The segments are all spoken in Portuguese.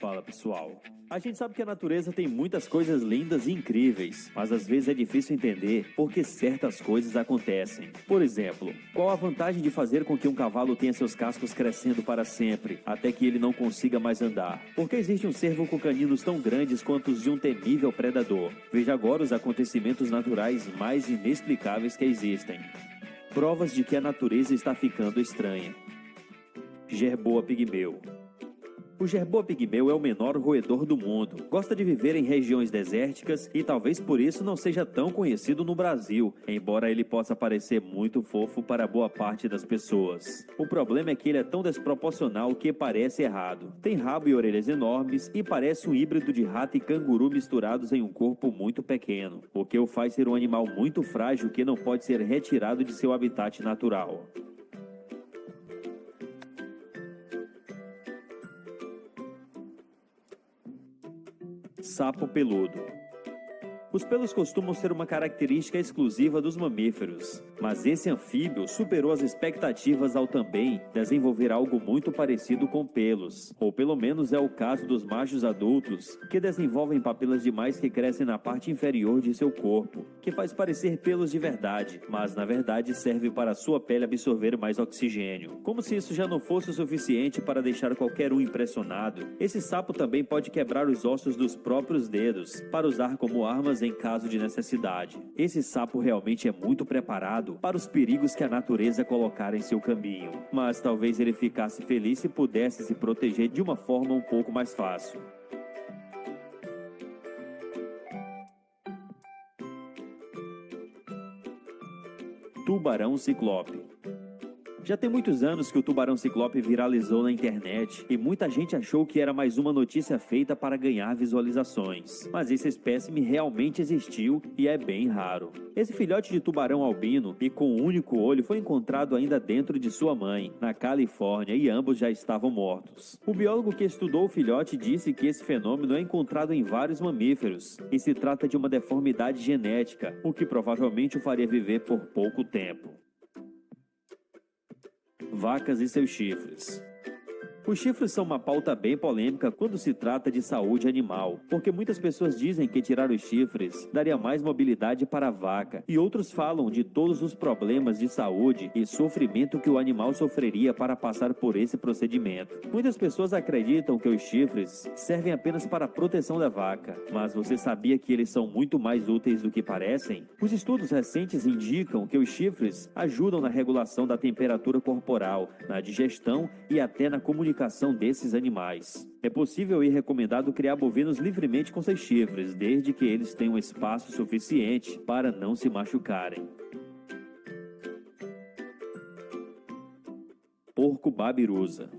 Fala pessoal, a gente sabe que a natureza tem muitas coisas lindas e incríveis, mas às vezes é difícil entender por que certas coisas acontecem. Por exemplo, qual a vantagem de fazer com que um cavalo tenha seus cascos crescendo para sempre, até que ele não consiga mais andar? Por que existe um cervo com caninos tão grandes quanto os de um temível predador? Veja agora os acontecimentos naturais mais inexplicáveis que existem. Provas de que a natureza está ficando estranha. Jerboa pigmeu. O jerboa pigmeu é o menor roedor do mundo. Gosta de viver em regiões desérticas e talvez por isso não seja tão conhecido no Brasil, embora ele possa parecer muito fofo para boa parte das pessoas. O problema é que ele é tão desproporcional que parece errado. Tem rabo e orelhas enormes e parece um híbrido de rato e canguru misturados em um corpo muito pequeno, o que o faz ser um animal muito frágil que não pode ser retirado de seu habitat natural. Sapo peludo. Os pelos costumam ser uma característica exclusiva dos mamíferos, mas esse anfíbio superou as expectativas ao também desenvolver algo muito parecido com pelos, ou pelo menos é o caso dos machos adultos, que desenvolvem papilas demais que crescem na parte inferior de seu corpo, que faz parecer pelos de verdade, mas na verdade serve para sua pele absorver mais oxigênio. Como se isso já não fosse o suficiente para deixar qualquer um impressionado, esse sapo também pode quebrar os ossos dos próprios dedos para usar como armas em caso de necessidade. Esse sapo realmente é muito preparado para os perigos que a natureza colocar em seu caminho, mas talvez ele ficasse feliz se pudesse se proteger de uma forma um pouco mais fácil. Tubarão ciclope. Já tem muitos anos que o tubarão ciclope viralizou na internet e muita gente achou que era mais uma notícia feita para ganhar visualizações. Mas esse espécime realmente existiu e é bem raro. Esse filhote de tubarão albino e com um único olho foi encontrado ainda dentro de sua mãe, na Califórnia, e ambos já estavam mortos. O biólogo que estudou o filhote disse que esse fenômeno é encontrado em vários mamíferos e se trata de uma deformidade genética, o que provavelmente o faria viver por pouco tempo. Vacas e seus chifres. Os chifres são uma pauta bem polêmica quando se trata de saúde animal, porque muitas pessoas dizem que tirar os chifres daria mais mobilidade para a vaca, e outros falam de todos os problemas de saúde e sofrimento que o animal sofreria para passar por esse procedimento. Muitas pessoas acreditam que os chifres servem apenas para a proteção da vaca, mas você sabia que eles são muito mais úteis do que parecem? Os estudos recentes indicam que os chifres ajudam na regulação da temperatura corporal, na digestão e até na comunicação desses animais. É possível e recomendado criar bovinos livremente com seus chifres, desde que eles tenham espaço suficiente para não se machucarem. Porco babirusa.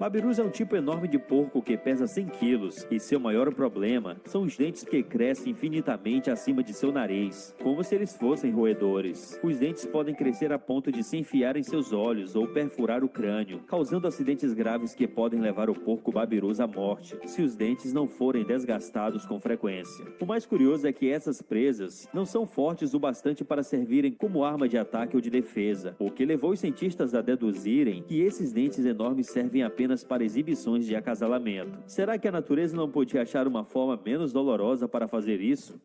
Babirusa é um tipo enorme de porco que pesa 100 quilos e seu maior problema são os dentes que crescem infinitamente acima de seu nariz, como se eles fossem roedores. Os dentes podem crescer a ponto de se enfiar em seus olhos ou perfurar o crânio, causando acidentes graves que podem levar o porco babirusa à morte, se os dentes não forem desgastados com frequência. O mais curioso é que essas presas não são fortes o bastante para servirem como arma de ataque ou de defesa, o que levou os cientistas a deduzirem que esses dentes enormes servem apenas para exibições de acasalamento. Será que a natureza não podia achar uma forma menos dolorosa para fazer isso?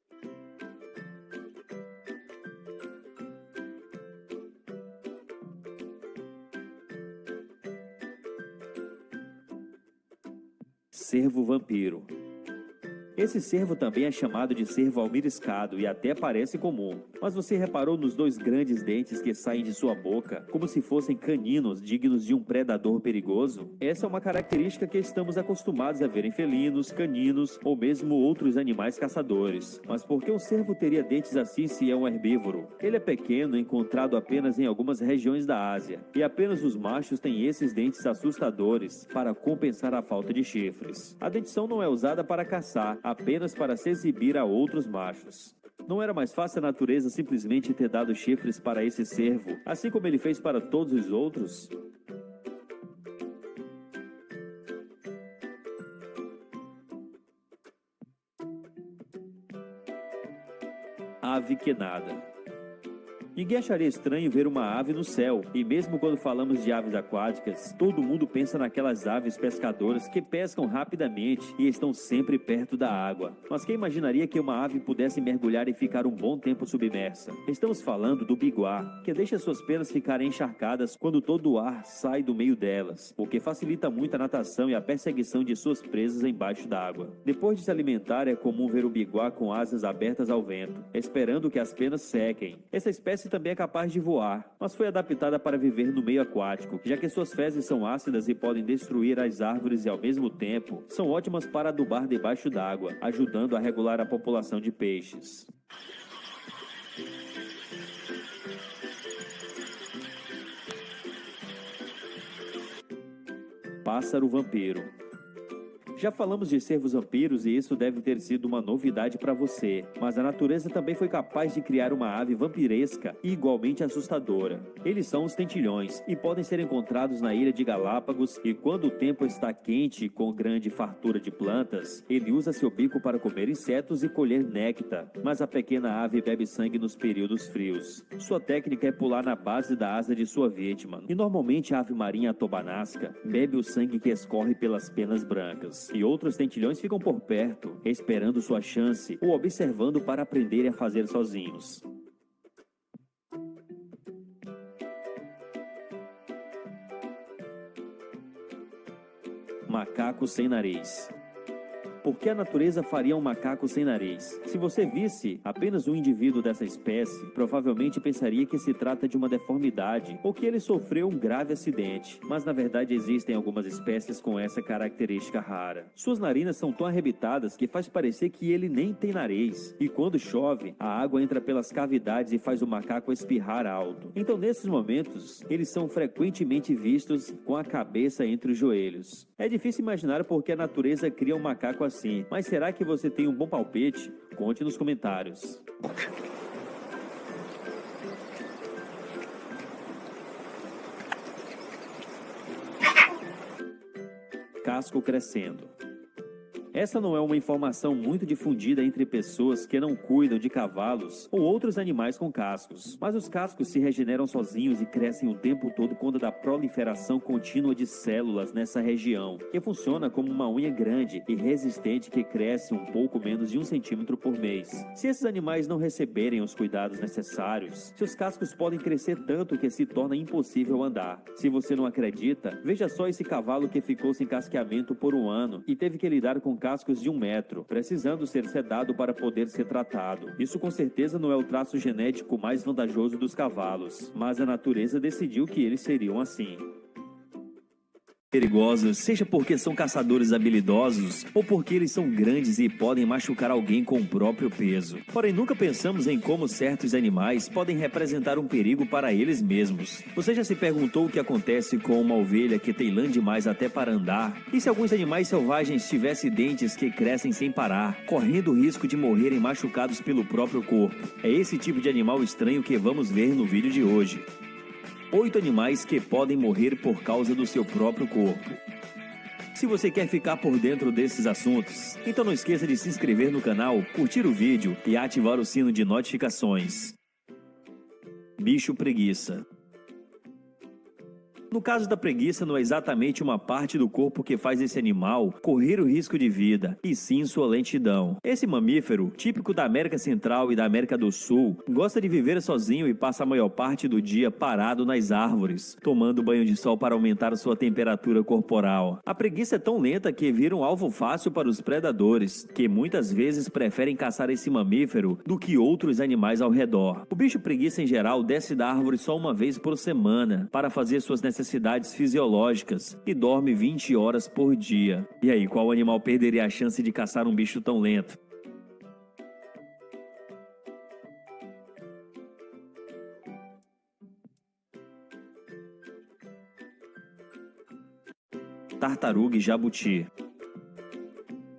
Cervo vampiro. Esse cervo também é chamado de cervo almiriscado e até parece comum. Mas você reparou nos dois grandes dentes que saem de sua boca, como se fossem caninos dignos de um predador perigoso? Essa é uma característica que estamos acostumados a ver em felinos, caninos ou mesmo outros animais caçadores. Mas por que um cervo teria dentes assim se é um herbívoro? Ele é pequeno, encontrado apenas em algumas regiões da Ásia, e apenas os machos têm esses dentes assustadores para compensar a falta de chifres. A dentição não é usada para caçar, apenas para se exibir a outros machos. Não era mais fácil a natureza simplesmente ter dado chifres para esse cervo, assim como ele fez para todos os outros? Ave que nada. Ninguém acharia estranho ver uma ave no céu, e mesmo quando falamos de aves aquáticas, todo mundo pensa naquelas aves pescadoras que pescam rapidamente e estão sempre perto da água. Mas quem imaginaria que uma ave pudesse mergulhar e ficar um bom tempo submersa? Estamos falando do biguá, que deixa suas penas ficarem encharcadas quando todo o ar sai do meio delas, o que facilita muito a natação e a perseguição de suas presas embaixo d'água. Depois de se alimentar, é comum ver o biguá com asas abertas ao vento, esperando que as penas sequem. Essa espécie também é capaz de voar, mas foi adaptada para viver no meio aquático, já que suas fezes são ácidas e podem destruir as árvores e ao mesmo tempo são ótimas para adubar debaixo d'água, ajudando a regular a população de peixes. Pássaro vampiro. Já falamos de cervos vampiros e isso deve ter sido uma novidade para você, mas a natureza também foi capaz de criar uma ave vampiresca e igualmente assustadora. Eles são os tentilhões e podem ser encontrados na ilha de Galápagos, e quando o tempo está quente com grande fartura de plantas, ele usa seu bico para comer insetos e colher néctar, mas a pequena ave bebe sangue nos períodos frios. Sua técnica é pular na base da asa de sua vítima, e normalmente a ave marinha tobanasca bebe o sangue que escorre pelas penas brancas. E outros tentilhões ficam por perto, esperando sua chance ou observando para aprenderem a fazer sozinhos. Macaco sem nariz. Por que a natureza faria um macaco sem nariz? Se você visse apenas um indivíduo dessa espécie, provavelmente pensaria que se trata de uma deformidade ou que ele sofreu um grave acidente. Mas na verdade existem algumas espécies com essa característica rara. Suas narinas são tão arrebitadas que faz parecer que ele nem tem nariz. E quando chove, a água entra pelas cavidades e faz o macaco espirrar alto. Então nesses momentos, eles são frequentemente vistos com a cabeça entre os joelhos. É difícil imaginar por que a natureza cria um macaco assim, mas será que você tem um bom palpite? Conte nos comentários. Casco crescendo. Essa não é uma informação muito difundida entre pessoas que não cuidam de cavalos ou outros animais com cascos. Mas os cascos se regeneram sozinhos e crescem o tempo todo quando da proliferação contínua de células nessa região, que funciona como uma unha grande e resistente que cresce um pouco menos de 1 centímetro por mês. Se esses animais não receberem os cuidados necessários, seus cascos podem crescer tanto que se torna impossível andar. Se você não acredita, veja só esse cavalo que ficou sem casqueamento por 1 ano e teve que lidar com cascos de 1 metro, precisando ser sedado para poder ser tratado. Isso com certeza não é o traço genético mais vantajoso dos cavalos, mas a natureza decidiu que eles seriam assim. Perigosos, seja porque são caçadores habilidosos ou porque eles são grandes e podem machucar alguém com o próprio peso. Porém, nunca pensamos em como certos animais podem representar um perigo para eles mesmos. Você já se perguntou o que acontece com uma ovelha que tem lã demais até para andar? E se alguns animais selvagens tivessem dentes que crescem sem parar, correndo o risco de morrerem machucados pelo próprio corpo? É esse tipo de animal estranho que vamos ver no vídeo de hoje. 8 animais que podem morrer por causa do seu próprio corpo. Se você quer ficar por dentro desses assuntos, então não esqueça de se inscrever no canal, curtir o vídeo e ativar o sino de notificações. Bicho preguiça. No caso da preguiça, não é exatamente uma parte do corpo que faz esse animal correr o risco de vida, e sim sua lentidão. Esse mamífero, típico da América Central e da América do Sul, gosta de viver sozinho e passa a maior parte do dia parado nas árvores, tomando banho de sol para aumentar sua temperatura corporal. A preguiça é tão lenta que vira um alvo fácil para os predadores, que muitas vezes preferem caçar esse mamífero do que outros animais ao redor. O bicho preguiça em geral desce da árvore só uma vez por semana para fazer suas necessidades fisiológicas e dorme 20 horas por dia. E aí, qual animal perderia a chance de caçar um bicho tão lento? Tartaruga e jabuti.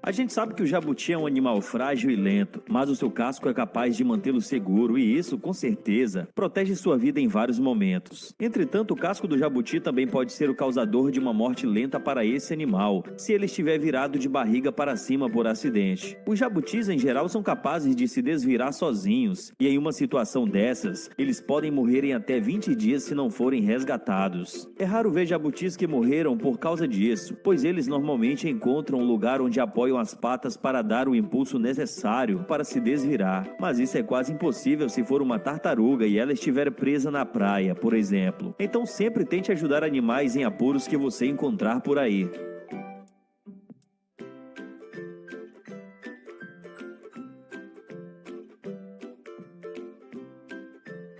A gente sabe que o jabuti é um animal frágil e lento, mas o seu casco é capaz de mantê-lo seguro e isso, com certeza, protege sua vida em vários momentos. Entretanto, o casco do jabuti também pode ser o causador de uma morte lenta para esse animal, se ele estiver virado de barriga para cima por acidente. Os jabutis, em geral, são capazes de se desvirar sozinhos, e em uma situação dessas, eles podem morrer em até 20 dias se não forem resgatados. É raro ver jabutis que morreram por causa disso, pois eles normalmente encontram um lugar onde apoiam as patas para dar o impulso necessário para se desvirar, mas isso é quase impossível se for uma tartaruga e ela estiver presa na praia, por exemplo. Então sempre tente ajudar animais em apuros que você encontrar por aí.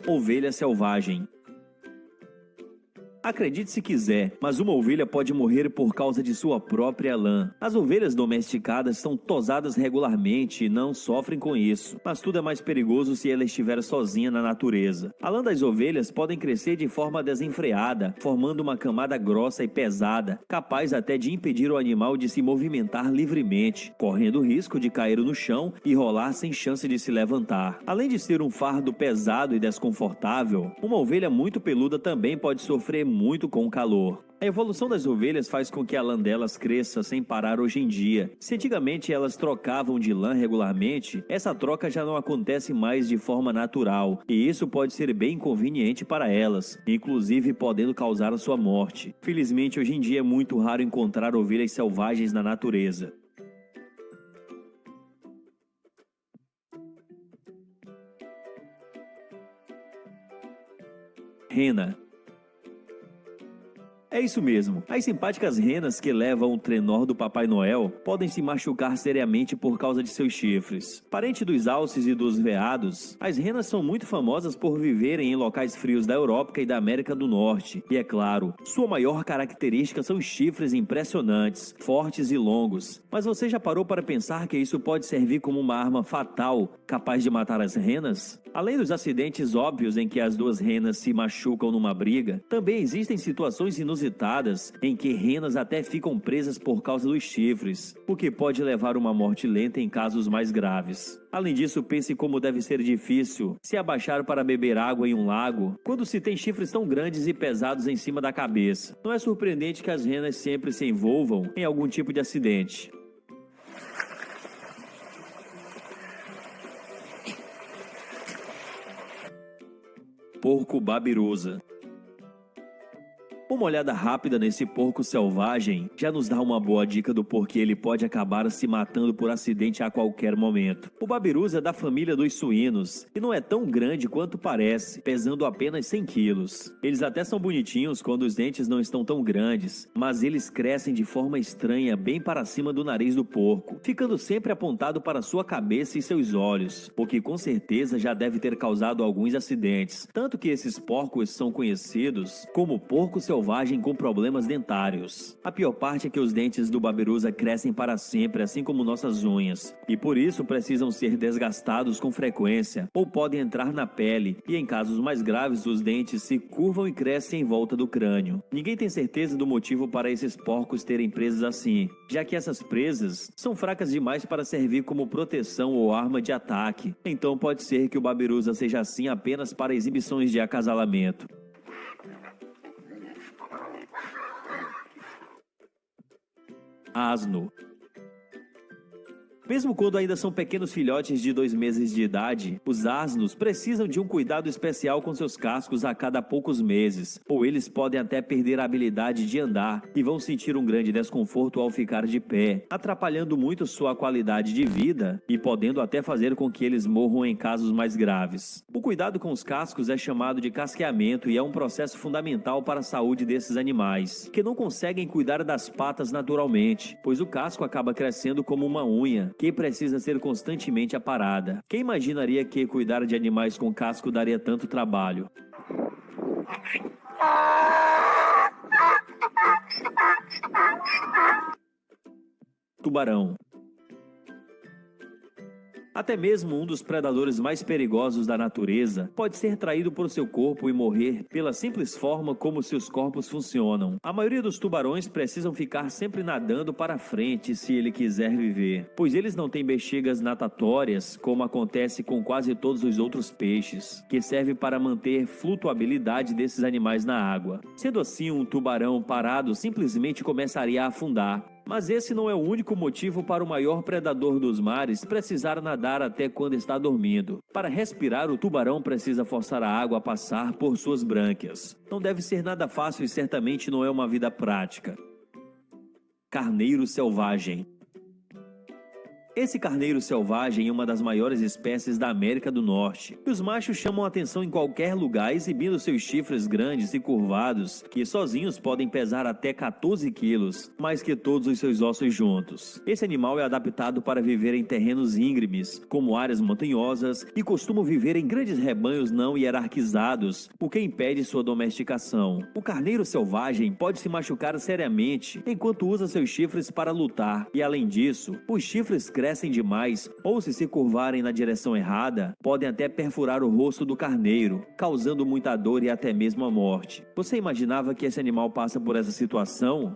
Ovelha selvagem. Acredite se quiser, mas uma ovelha pode morrer por causa de sua própria lã. As ovelhas domesticadas são tosadas regularmente e não sofrem com isso, mas tudo é mais perigoso se ela estiver sozinha na natureza. A lã das ovelhas podem crescer de forma desenfreada, formando uma camada grossa e pesada, capaz até de impedir o animal de se movimentar livremente, correndo o risco de cair no chão e rolar sem chance de se levantar. Além de ser um fardo pesado e desconfortável, uma ovelha muito peluda também pode sofrer muito com o calor. A evolução das ovelhas faz com que a lã delas cresça sem parar hoje em dia. Se antigamente elas trocavam de lã regularmente, essa troca já não acontece mais de forma natural, e isso pode ser bem inconveniente para elas, inclusive podendo causar a sua morte. Felizmente, hoje em dia é muito raro encontrar ovelhas selvagens na natureza. Rena. É isso mesmo. As simpáticas renas que levam o trenó do Papai Noel podem se machucar seriamente por causa de seus chifres. Parente dos alces e dos veados, as renas são muito famosas por viverem em locais frios da Europa e da América do Norte. E é claro, sua maior característica são os chifres impressionantes, fortes e longos. Mas você já parou para pensar que isso pode servir como uma arma fatal, capaz de matar as renas? Além dos acidentes óbvios em que as duas renas se machucam numa briga, também existem situações inusitadas em que renas até ficam presas por causa dos chifres, o que pode levar a uma morte lenta em casos mais graves. Além disso, pense como deve ser difícil se abaixar para beber água em um lago quando se tem chifres tão grandes e pesados em cima da cabeça. Não é surpreendente que as renas sempre se envolvam em algum tipo de acidente. Porco babirusa. Uma olhada rápida nesse porco selvagem já nos dá uma boa dica do porquê ele pode acabar se matando por acidente a qualquer momento. O babirusa é da família dos suínos e não é tão grande quanto parece, pesando apenas 100 quilos. Eles até são bonitinhos quando os dentes não estão tão grandes, mas eles crescem de forma estranha bem para cima do nariz do porco, ficando sempre apontado para sua cabeça e seus olhos, o que com certeza já deve ter causado alguns acidentes, tanto que esses porcos são conhecidos como porco selvagem com problemas dentários. A pior parte é que os dentes do babirusa crescem para sempre, assim como nossas unhas, e por isso precisam ser desgastados com frequência, ou podem entrar na pele, e em casos mais graves os dentes se curvam e crescem em volta do crânio. Ninguém tem certeza do motivo para esses porcos terem presas assim, já que essas presas são fracas demais para servir como proteção ou arma de ataque, então pode ser que o babirusa seja assim apenas para exibições de acasalamento. Asno. Mesmo quando ainda são pequenos filhotes de 2 meses de idade, os asnos precisam de um cuidado especial com seus cascos a cada poucos meses, ou eles podem até perder a habilidade de andar e vão sentir um grande desconforto ao ficar de pé, atrapalhando muito sua qualidade de vida e podendo até fazer com que eles morram em casos mais graves. O cuidado com os cascos é chamado de casqueamento e é um processo fundamental para a saúde desses animais, que não conseguem cuidar das patas naturalmente, pois o casco acaba crescendo como uma unha, que precisa ser constantemente aparada. Quem imaginaria que cuidar de animais com casco daria tanto trabalho? Tubarão. Até mesmo um dos predadores mais perigosos da natureza pode ser traído por seu corpo e morrer pela simples forma como seus corpos funcionam. A maioria dos tubarões precisam ficar sempre nadando para frente se ele quiser viver, pois eles não têm bexigas natatórias, como acontece com quase todos os outros peixes, que serve para manter a flutuabilidade desses animais na água. Sendo assim, um tubarão parado simplesmente começaria a afundar. Mas esse não é o único motivo para o maior predador dos mares precisar nadar até quando está dormindo. Para respirar, o tubarão precisa forçar a água a passar por suas brânquias. Não deve ser nada fácil e certamente não é uma vida prática. Carneiro selvagem. Esse carneiro selvagem é uma das maiores espécies da América do Norte. Os machos chamam a atenção em qualquer lugar, exibindo seus chifres grandes e curvados, que sozinhos podem pesar até 14 quilos, mais que todos os seus ossos juntos. Esse animal é adaptado para viver em terrenos íngremes, como áreas montanhosas, e costuma viver em grandes rebanhos não hierarquizados, o que impede sua domesticação. O carneiro selvagem pode se machucar seriamente enquanto usa seus chifres para lutar, e além disso, os chifres crescem demais ou, se curvarem na direção errada, podem até perfurar o rosto do carneiro, causando muita dor e até mesmo a morte. Você imaginava que esse animal passa por essa situação?